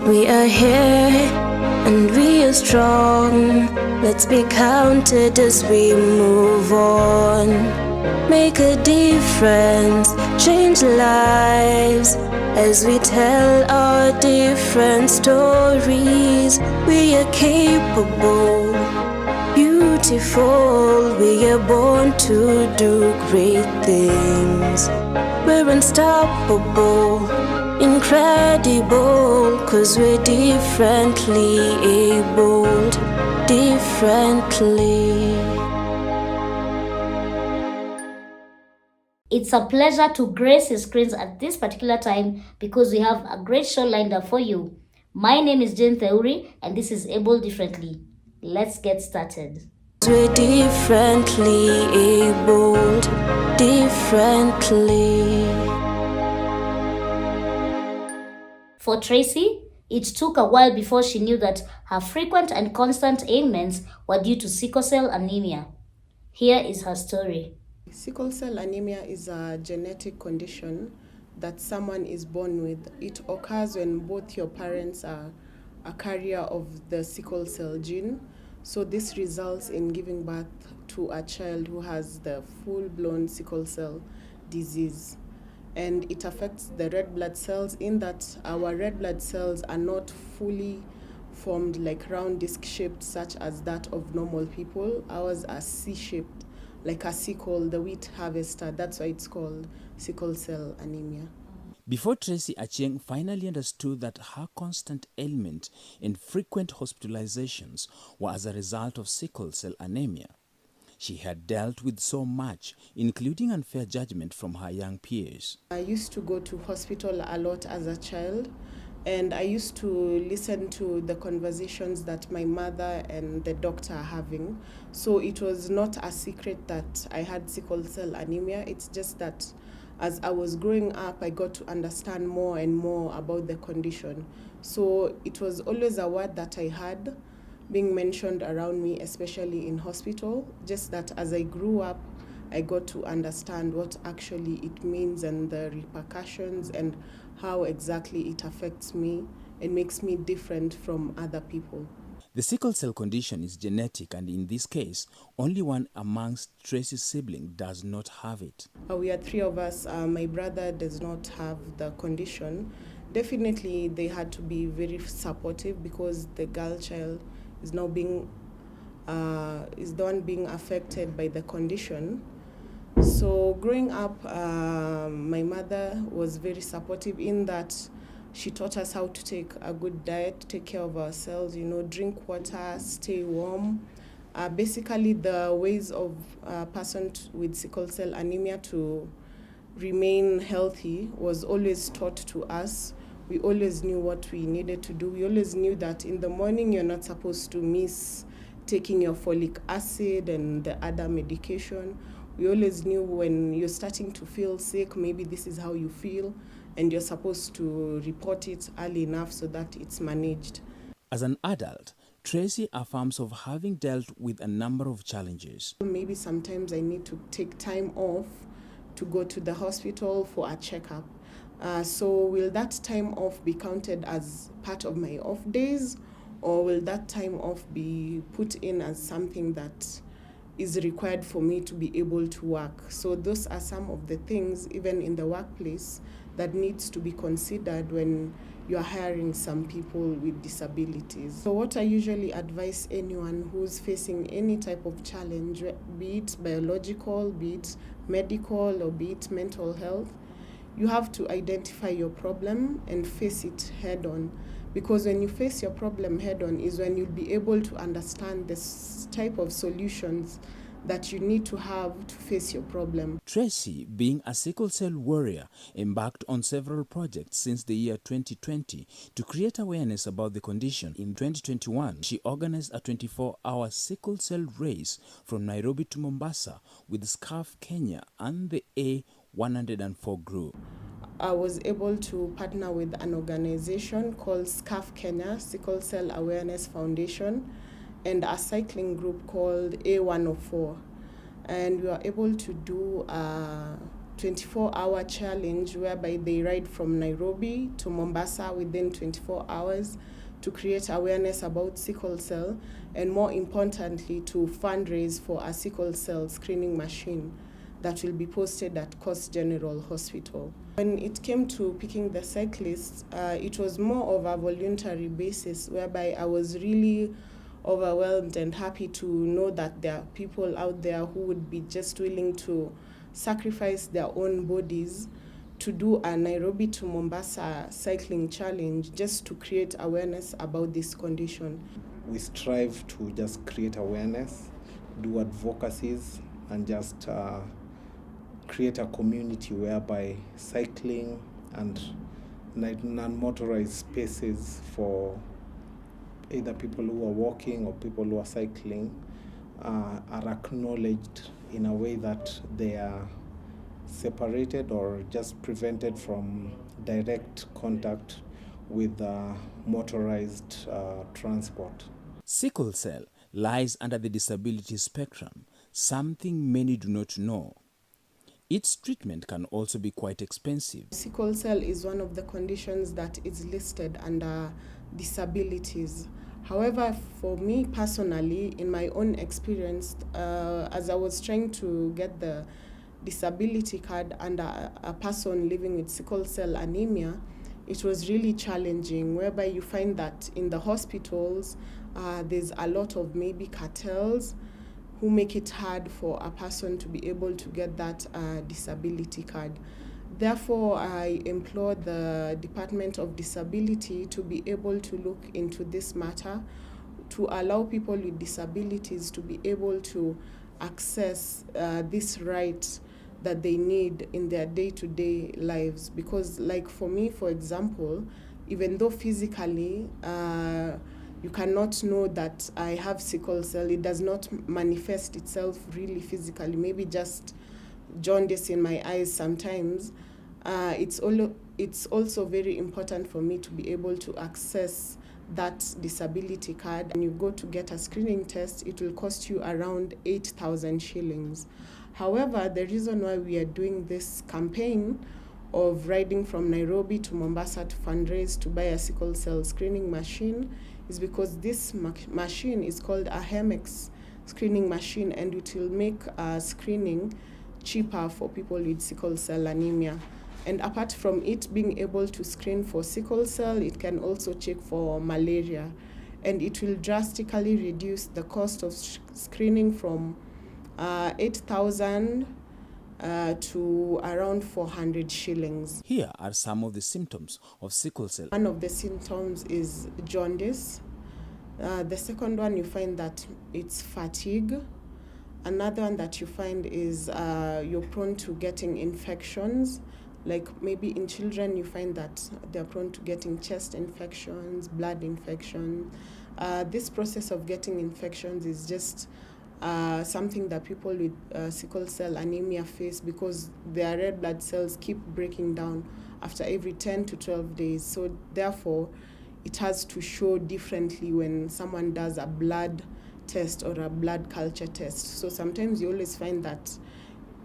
We are here and we are strong. Let's be counted as we move on. Make a difference, change lives as we tell our different stories. We are capable, beautiful. We are born to do great things. We're unstoppable, incredible, 'cause we're differently abled, differently. It's a pleasure to grace your screens at this particular time because we have a great show lined up for you. My name is Jane Theuri and this is Able Differently. Let's get started. We're differently abled, differently. For Tracy, it took a while before she knew that her frequent and constant ailments were due to sickle cell anemia. Here is her story. Sickle cell anemia is a genetic condition that someone is born with. It occurs when both your parents are a carrier of the sickle cell gene. So this results in giving birth to a child who has the full-blown sickle cell disease. And it affects the red blood cells in that our red blood cells are not fully formed like round disc shaped such as that of normal people. Ours are C-shaped, like a sickle, the wheat harvester. That's why it's called sickle cell anemia. Before Tracy Achieng finally understood that her constant ailment and frequent hospitalizations were as a result of sickle cell anemia, she had dealt with so much, including unfair judgment from her young peers. I used to go to hospital a lot as a child, and I used to listen to the conversations that my mother and the doctor are having. So it was not a secret that I had sickle cell anemia. It's just that as I was growing up, I got to understand more and more about the condition. So it was always a word that I had being mentioned around me, especially in hospital. Just that as I grew up, I got to understand what actually it means and the repercussions and how exactly it affects me and makes me different from other people. The sickle cell condition is genetic, and in this case, only one amongst Tracy's siblings does not have it. We are three of us. My brother does not have the condition. Definitely, they had to be very supportive because the girl child is now is the one being affected by the condition. So growing up, my mother was very supportive in that she taught us how to take a good diet, take care of ourselves, drink water, stay warm. Basically, the ways of a person with sickle cell anemia to remain healthy was always taught to us. We always knew what we needed to do. We always knew that in the morning you're not supposed to miss taking your folic acid and the other medication. We always knew when you're starting to feel sick, maybe this is how you feel, and you're supposed to report it early enough so that it's managed. As an adult, Tracy affirms of having dealt with a number of challenges. Maybe sometimes I need to take time off to go to the hospital for a checkup. So will that time off be counted as part of my off days, or will that time off be put in as something that is required for me to be able to work? So those are some of the things, even in the workplace, that needs to be considered when you're hiring some people with disabilities. So what I usually advise anyone who's facing any type of challenge, be it biological, be it medical, or be it mental health, you have to identify your problem and face it head on. Because when you face your problem head on is when you'll be able to understand this type of solutions that you need to have to face your problem. Tracy, being a sickle cell warrior, embarked on several projects since the year 2020 to create awareness about the condition. In 2021, she organized a 24-hour sickle cell race from Nairobi to Mombasa with SCAF Kenya and the A104 group. I was able to partner with an organization called SCAF Kenya, Sickle Cell Awareness Foundation, and a cycling group called A104. And we were able to do a 24-hour challenge whereby they ride from Nairobi to Mombasa within 24 hours to create awareness about sickle cell, and more importantly to fundraise for a sickle cell screening machine that will be posted at Coast General Hospital. When it came to picking the cyclists, it was more of a voluntary basis whereby I was really overwhelmed and happy to know that there are people out there who would be just willing to sacrifice their own bodies to do a Nairobi to Mombasa cycling challenge just to create awareness about this condition. We strive to just create awareness, do advocacies, and just create a community whereby cycling and non-motorized spaces for either people who are walking or people who are cycling are acknowledged in a way that they are separated or just prevented from direct contact with motorized transport. Sickle cell lies under the disability spectrum, something many do not know. Its treatment can also be quite expensive. Sickle cell is one of the conditions that is listed under disabilities. However, for me personally, in my own experience, as I was trying to get the disability card under a person living with sickle cell anemia, it was really challenging, whereby you find that in the hospitals, there's a lot of maybe cartels who make it hard for a person to be able to get that disability card. Therefore, I implore the Department of Disability to be able to look into this matter, to allow people with disabilities to be able to access this right that they need in their day-to-day lives. Because like for me, for example, even though physically you cannot know that I have sickle cell, it does not manifest itself really physically, maybe just jaundice in my eyes sometimes. It's also very important for me to be able to access that disability card. When you go to get a screening test, it will cost you around 8,000 shillings. However, the reason why we are doing this campaign of riding from Nairobi to Mombasa to fundraise to buy a sickle cell screening machine is because this machine is called a HEMEX screening machine, and it will make screening cheaper for people with sickle cell anemia. And apart from it being able to screen for sickle cell, it can also check for malaria. And it will drastically reduce the cost of screening from 8,000 to around 400 shillings. Here are some of the symptoms of sickle cell. One of the symptoms is jaundice. The second one, you find that it's fatigue. Another one that you find is you're prone to getting infections. Like maybe in children, you find that they're prone to getting chest infections, blood infections. This process of getting infections is just something that people with sickle cell anemia face, because their red blood cells keep breaking down after every 10 to 12 days. So therefore, it has to show differently when someone does a blood test or a blood culture test. So sometimes you always find that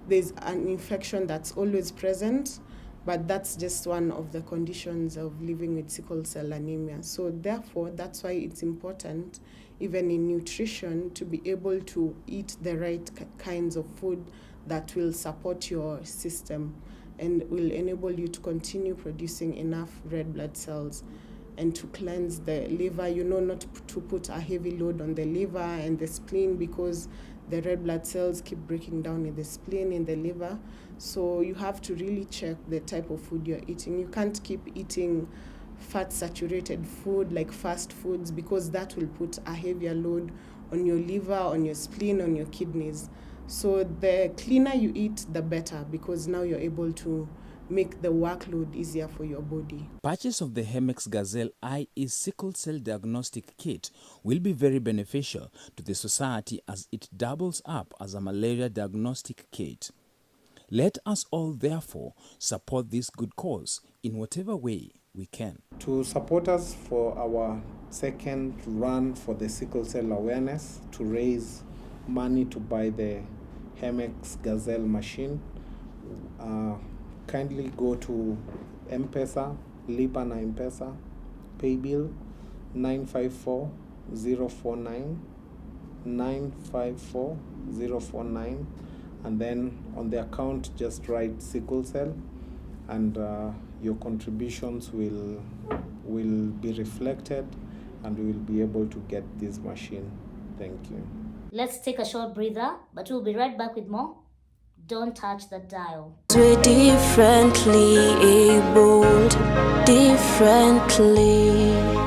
there's an infection that's always present, but that's just one of the conditions of living with sickle cell anemia. So therefore, that's why it's important, even in nutrition, to be able to eat the right kinds of food that will support your system and will enable you to continue producing enough red blood cells, and to cleanse the liver, not to put a heavy load on the liver and the spleen, because the red blood cells keep breaking down in the spleen, in the liver. So you have to really check the type of food you're eating. You can't keep eating fat-saturated food like fast foods, because that will put a heavier load on your liver, on your spleen, on your kidneys. So the cleaner you eat, the better, because now you're able to make the workload easier for your body. Purchase of the HEMEX Gazelle IE Sickle Cell Diagnostic Kit will be very beneficial to the society, as it doubles up as a malaria diagnostic kit. Let us all therefore support this good cause in whatever way we can. To support us for our second run for the sickle cell awareness, to raise money to buy the HEMEX Gazelle machine, kindly go to M-Pesa, Lipa na M-Pesa, pay bill 954049, 954049, and then on the account just write sickle cell, and your contributions will be reflected, and we will be able to get this machine. Thank you. Let's take a short breather, but we'll be right back with more. Don't touch the dial. We're differently abled, differently.